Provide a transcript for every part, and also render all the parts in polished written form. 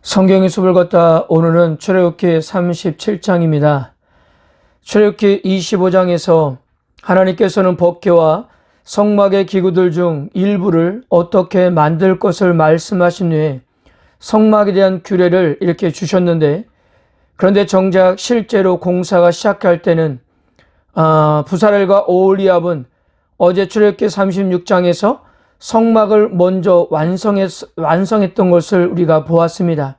성경의 숲을 걷다 오늘은 출애굽기 37장입니다. 출애굽기 25장에서 하나님께서는 법궤와 성막의 기구들 중 일부를 어떻게 만들 것을 말씀하신 후에 성막에 대한 규례를 이렇게 주셨는데, 그런데 정작 실제로 공사가 시작할 때는 부사렐과 오홀리압은 어제 출애굽기 36장에서 성막을 먼저 완성했던 것을 우리가 보았습니다.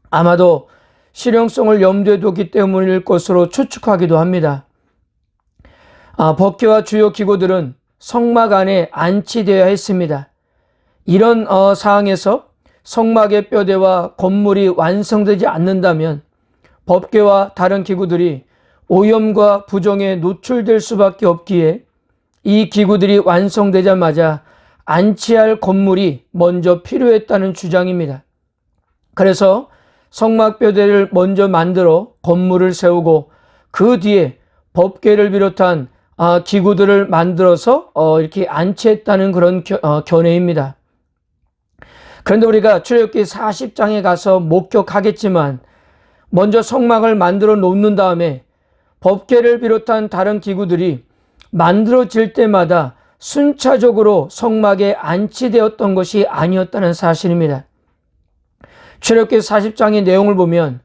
아마도 실용성을 염두에 두었기 때문일 것으로 추측하기도 합니다. 법궤와 주요 기구들은 성막 안에 안치되어야 했습니다. 이런 상황에서 성막의 뼈대와 건물이 완성되지 않는다면 법궤와 다른 기구들이 오염과 부정에 노출될 수밖에 없기에 이 기구들이 완성되자마자 안치할 건물이 먼저 필요했다는 주장입니다. 그래서 성막 뼈대를 먼저 만들어 건물을 세우고 그 뒤에 법궤를 비롯한 기구들을 만들어서 이렇게 안치했다는 그런 견해입니다. 그런데 우리가 출애굽기 40장에 가서 목격하겠지만 먼저 성막을 만들어 놓는 다음에 법궤를 비롯한 다른 기구들이 만들어질 때마다 순차적으로 성막에 안치되었던 것이 아니었다는 사실입니다. 출애굽기 40장의 내용을 보면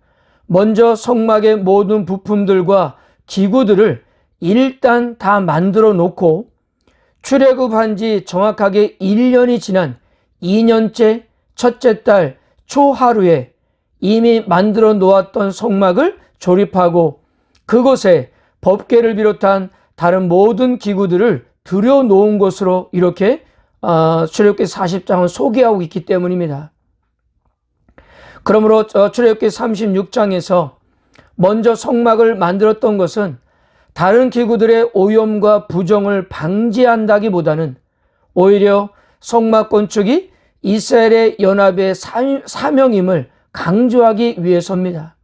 먼저 성막의 모든 부품들과 기구들을 일단 다 만들어 놓고 출애굽한 지 정확하게 1년이 지난 2년째 첫째 달 초하루에 이미 만들어 놓았던 성막을 조립하고 그곳에 법궤를 비롯한 다른 모든 기구들을 들여놓은 것으로 이렇게 출애굽기 40장을 소개하고 있기 때문입니다. 그러므로 출애굽기 36장에서 먼저 성막을 만들었던 것은 다른 기구들의 오염과 부정을 방지한다기보다는 오히려 성막 건축이 이스라엘의 연합의 사명임을 강조하기 위해서입니다.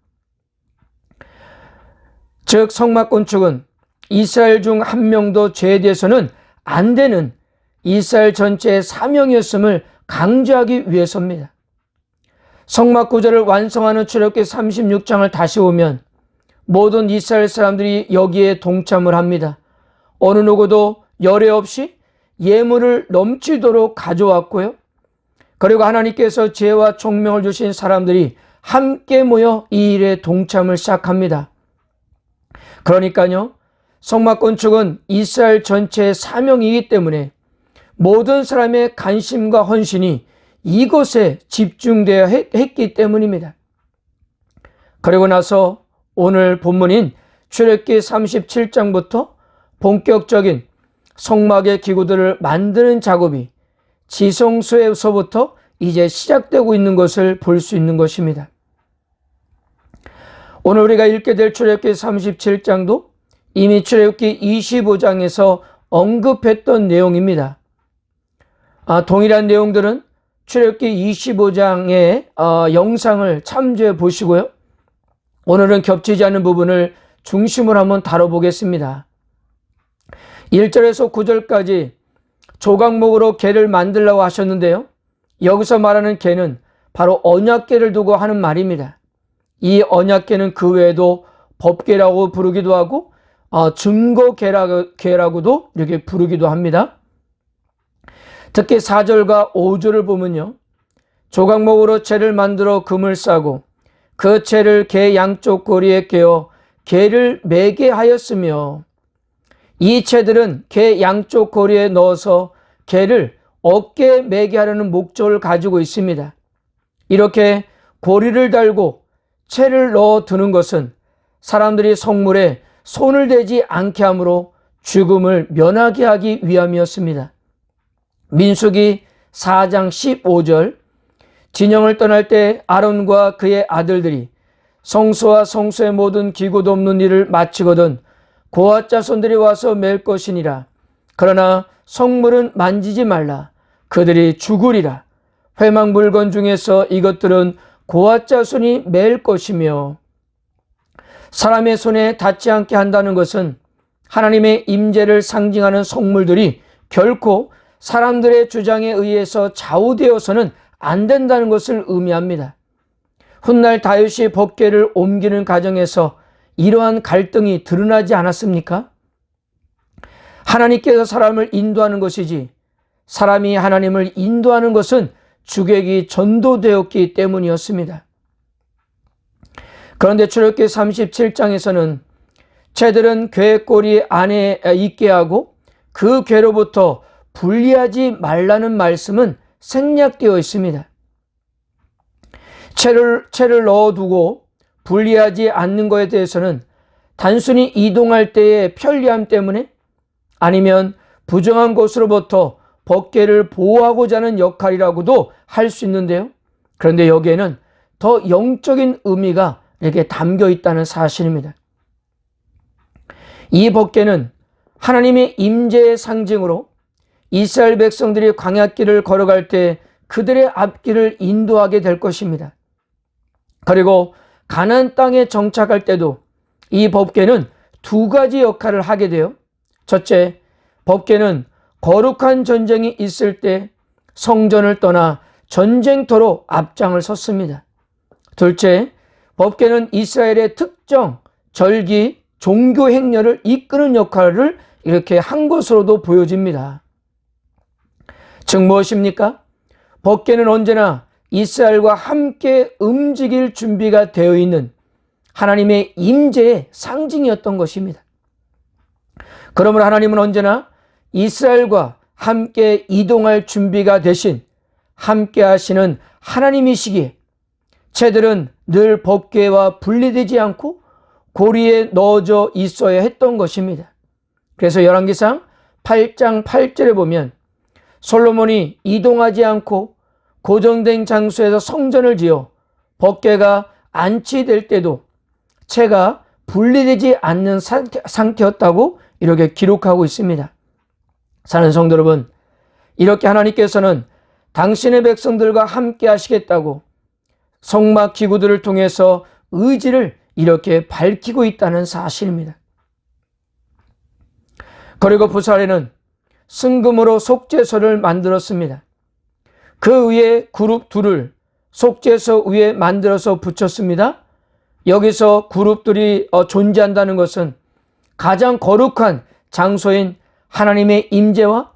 즉 성막 건축은 이스라엘 중 한 명도 제외돼서는 안 되는 이스라엘 전체의 사명이었음을 강조하기 위해서입니다. 성막 구조를 완성하는 출애굽기 36장을 다시 보면 모든 이스라엘 사람들이 여기에 동참을 합니다. 어느 누구도 열애 없이 예물을 넘치도록 가져왔고요. 그리고 하나님께서 지혜와 총명을 주신 사람들이 함께 모여 이 일에 동참을 시작합니다. 그러니까요, 성막 건축은 이스라엘 전체의 사명이기 때문에 모든 사람의 관심과 헌신이 이것에 집중되어야 했기 때문입니다. 그리고 나서 오늘 본문인 출애굽기 37장부터 본격적인 성막의 기구들을 만드는 작업이 지성소에서부터 이제 시작되고 있는 것을 볼 수 있는 것입니다. 오늘 우리가 읽게 될 출애굽기 37장도 이미 출애굽기 25장에서 언급했던 내용입니다. 동일한 내용들은 출애굽기 25장의 영상을 참조해 보시고요. 오늘은 겹치지 않는 부분을 중심으로 한번 다뤄보겠습니다. 1절에서 9절까지 조각목으로 궤를 만들라고 하셨는데요. 여기서 말하는 궤는 바로 언약궤를 두고 하는 말입니다. 이 언약궤는 그 외에도 법궤라고 부르기도 하고 증거궤라고도 이렇게 부르기도 합니다. 특히 4절과 5절을 보면요, 조각목으로 채를 만들어 금을 싸고 그 채를 궤 양쪽 고리에 꿰어 궤를 매게 하였으며, 이 채들은 궤 양쪽 고리에 넣어서 궤를 어깨에 매게 하려는 목적을 가지고 있습니다. 이렇게 고리를 달고 채를 넣어 두는 것은 사람들이 성물에 손을 대지 않게 하므로 죽음을 면하게 하기 위함이었습니다. 민수기 4장 15절, 진영을 떠날 때 아론과 그의 아들들이 성소와 성소의 모든 기구도 없는 일을 마치거든 고앗 자손들이 와서 맬 것이니라. 그러나 성물은 만지지 말라. 그들이 죽으리라. 회막 물건 중에서 이것들은 고앗 자손이 맬 것이며, 사람의 손에 닿지 않게 한다는 것은 하나님의 임재를 상징하는 성물들이 결코 사람들의 주장에 의해서 좌우되어서는 안 된다는 것을 의미합니다. 훗날 다윗이 법궤를 옮기는 과정에서 이러한 갈등이 드러나지 않았습니까? 하나님께서 사람을 인도하는 것이지 사람이 하나님을 인도하는 것은 주객이 전도되었기 때문이었습니다. 그런데 출애굽기 37장에서는 채들은 궤 꼬리 안에 있게 하고 그 궤로부터 분리하지 말라는 말씀은 생략되어 있습니다. 채를 넣어두고 분리하지 않는 것에 대해서는 단순히 이동할 때의 편리함 때문에 아니면 부정한 곳으로부터 법궤를 보호하고자 하는 역할이라고도 할 수 있는데요. 그런데 여기에는 더 영적인 의미가 이렇게 담겨 있다는 사실입니다. 이 법궤는 하나님의 임재의 상징으로 이스라엘 백성들이 광야길을 걸어갈 때 그들의 앞길을 인도하게 될 것입니다. 그리고 가나안 땅에 정착할 때도 이 법궤는 두 가지 역할을 하게 돼요. 첫째, 법궤는 거룩한 전쟁이 있을 때 성전을 떠나 전쟁터로 앞장을 섰습니다. 둘째, 법궤는 이스라엘의 특정 절기, 종교 행렬을 이끄는 역할을 이렇게 한 것으로도 보여집니다. 즉 무엇입니까? 법궤는 언제나 이스라엘과 함께 움직일 준비가 되어 있는 하나님의 임재의 상징이었던 것입니다. 그러므로 하나님은 언제나 이스라엘과 함께 이동할 준비가 되신 함께 하시는 하나님이시기에 채들은 늘 법궤와 분리되지 않고 고리에 넣어져 있어야 했던 것입니다. 그래서 열왕기상 8장 8절에 보면 솔로몬이 이동하지 않고 고정된 장소에서 성전을 지어 법궤가 안치될 때도 채가 분리되지 않는 상태였다고 이렇게 기록하고 있습니다. 사랑하는 성도 여러분, 이렇게 하나님께서는 당신의 백성들과 함께 하시겠다고 성막 기구들을 통해서 의지를 이렇게 밝히고 있다는 사실입니다. 그리고 부살에는 순금으로 속죄소를 만들었습니다. 그 위에 그룹 둘을 속죄소 위에 만들어서 붙였습니다. 여기서 그룹들이 존재한다는 것은 가장 거룩한 장소인 하나님의 임재와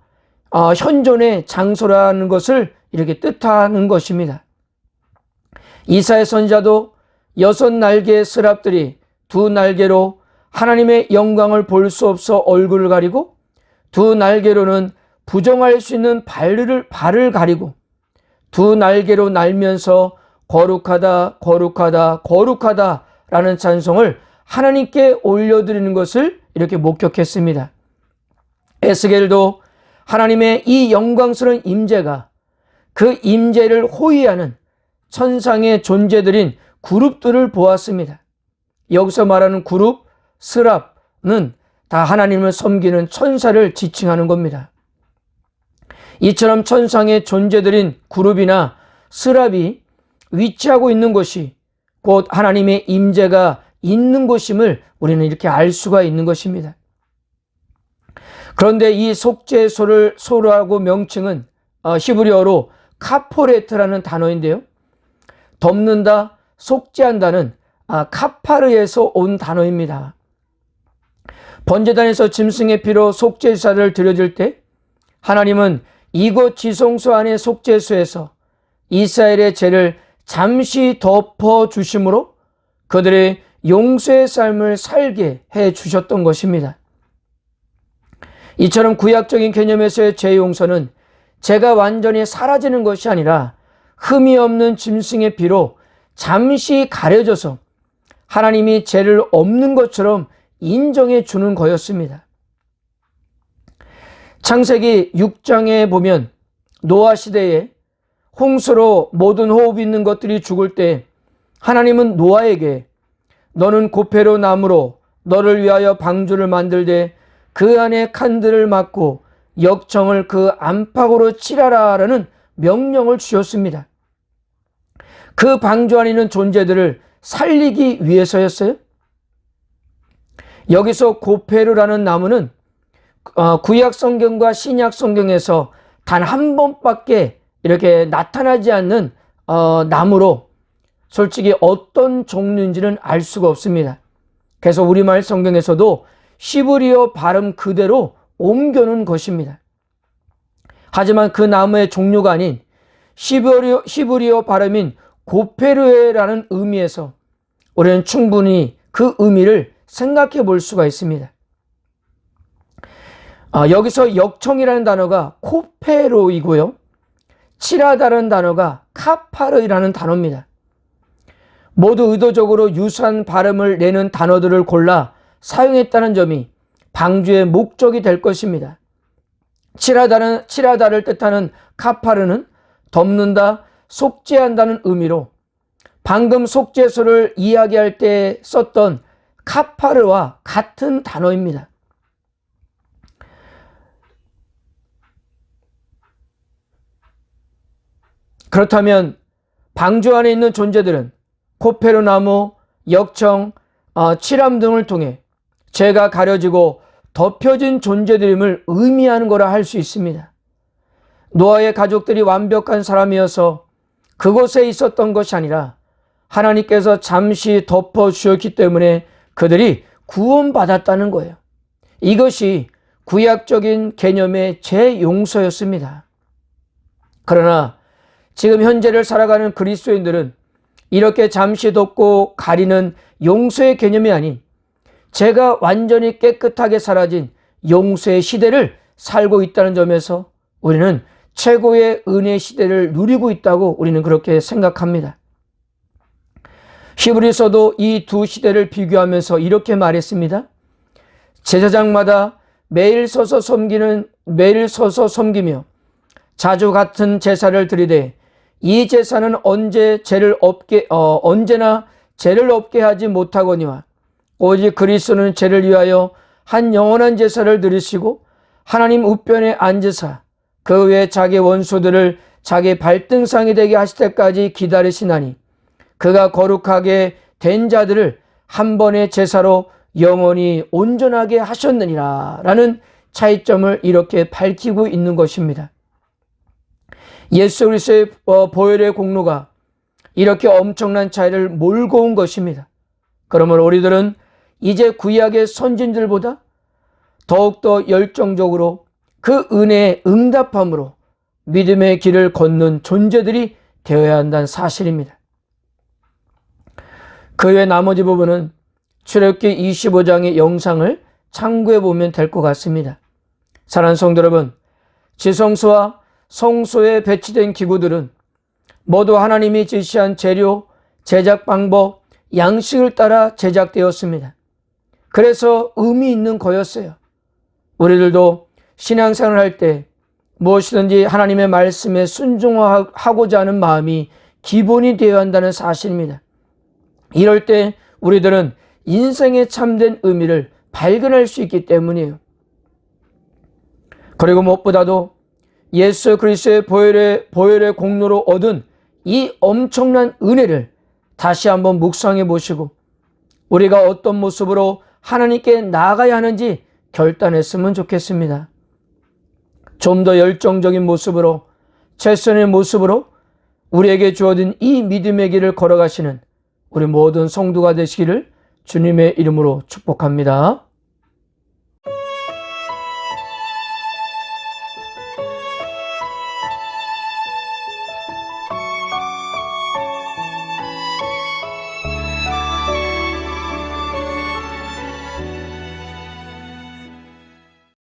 현존의 장소라는 것을 이렇게 뜻하는 것입니다. 이사야 선지자도 6날개의 스랍들이 2날개로 하나님의 영광을 볼 수 없어 얼굴을 가리고 2날개로는 부정할 수 있는 발을 가리고 2날개로 날면서 거룩하다 거룩하다 거룩하다 라는 찬송을 하나님께 올려드리는 것을 이렇게 목격했습니다. 에스겔도 하나님의 이 영광스러운 임재가 그 임재를 호위하는 천상의 존재들인 그룹들을 보았습니다. 여기서 말하는 그룹, 스랍은 다 하나님을 섬기는 천사를 지칭하는 겁니다. 이처럼 천상의 존재들인 그룹이나 스랍이 위치하고 있는 곳이 곧 하나님의 임재가 있는 곳임을 우리는 이렇게 알 수가 있는 것입니다. 그런데 이 속죄소라고 명칭은 히브리어로 카포레트라는 단어인데요. 덮는다, 속죄한다는 카파르에서 온 단어입니다. 번제단에서 짐승의 피로 속죄제사를 드려질 때 하나님은 이곳 지성소 안의 속죄소에서 이스라엘의 죄를 잠시 덮어주심으로 그들의 용서의 삶을 살게 해주셨던 것입니다. 이처럼 구약적인 개념에서의 죄 용서는 죄가 완전히 사라지는 것이 아니라 흠이 없는 짐승의 피로 잠시 가려져서 하나님이 죄를 없는 것처럼 인정해 주는 거였습니다. 창세기 6장에 보면 노아 시대에 홍수로 모든 호흡 있는 것들이 죽을 때 하나님은 노아에게 너는 고페로 나무로 너를 위하여 방주를 만들되 그 안에 칸들을 막고 역청을 그 안팎으로 칠하라라는 명령을 주셨습니다. 그 방주 안에 있는 존재들을 살리기 위해서였어요. 여기서 고페르라는 나무는 구약 성경과 신약 성경에서 단 한 번밖에 이렇게 나타나지 않는 나무로 솔직히 어떤 종류인지는 알 수가 없습니다. 그래서 우리말 성경에서도 시브리어 발음 그대로 옮겨놓은 것입니다. 하지만 그 나무의 종류가 아닌 시브리어 발음인 고페르에라는 의미에서 우리는 충분히 그 의미를 생각해 볼 수가 있습니다. 여기서 역청이라는 단어가 코페로이고요. 칠하다라는 단어가 카파르이라는 단어입니다. 모두 의도적으로 유사한 발음을 내는 단어들을 골라 사용했다는 점이 방주의 목적이 될 것입니다. 칠하다를 뜻하는 카파르는 덮는다, 속죄한다는 의미로 방금 속죄소를 이야기할 때 썼던 카파르와 같은 단어입니다. 그렇다면 방주 안에 있는 존재들은 코페르나무, 역청, 칠함 등을 통해 죄가 가려지고 덮여진 존재들임을 의미하는 거라 할 수 있습니다. 노아의 가족들이 완벽한 사람이어서 그곳에 있었던 것이 아니라 하나님께서 잠시 덮어주셨기 때문에 그들이 구원받았다는 거예요. 이것이 구약적인 개념의 재용서였습니다. 그러나 지금 현재를 살아가는 그리스도인들은 이렇게 잠시 덮고 가리는 용서의 개념이 아닌 죄가 완전히 깨끗하게 사라진 용서의 시대를 살고 있다는 점에서 우리는 최고의 은혜 시대를 누리고 있다고 우리는 그렇게 생각합니다. 히브리서도 이 두 시대를 비교하면서 이렇게 말했습니다. 제사장마다 매일 서서 섬기며 자주 같은 제사를 드리되 이 제사는 언제나 죄를 없게 하지 못하거니와 오직 그리스도는 죄를 위하여 한 영원한 제사를 드리시고 하나님 우편에 앉으사 그 외에 자기 원수들을 자기 발등상이 되게 하실 때까지 기다리시나니 그가 거룩하게 된 자들을 한 번의 제사로 영원히 온전하게 하셨느니라 라는 차이점을 이렇게 밝히고 있는 것입니다. 예수 그리스도의 보혈의 공로가 이렇게 엄청난 차이를 몰고 온 것입니다. 그러므로 우리들은 이제 구약의 선진들보다 더욱더 열정적으로 그 은혜에 응답함으로 믿음의 길을 걷는 존재들이 되어야 한다는 사실입니다. 그 외 나머지 부분은 출애굽기 25장의 영상을 참고해 보면 될 것 같습니다. 사랑하는 성도 여러분, 지성소와 성소에 배치된 기구들은 모두 하나님이 지시한 재료, 제작 방법, 양식을 따라 제작되었습니다. 그래서 의미 있는 거였어요. 우리들도 신앙생활을 할 때 무엇이든지 하나님의 말씀에 순종하고자 하는 마음이 기본이 되어야 한다는 사실입니다. 이럴 때 우리들은 인생의 참된 의미를 발견할 수 있기 때문이에요. 그리고 무엇보다도 예수 그리스도의 보혈의 공로로 얻은 이 엄청난 은혜를 다시 한번 묵상해 보시고 우리가 어떤 모습으로 하나님께 나아가야 하는지 결단했으면 좋겠습니다. 좀 더 열정적인 모습으로, 최선의 모습으로 우리에게 주어진 이 믿음의 길을 걸어가시는 우리 모든 성도가 되시기를 주님의 이름으로 축복합니다.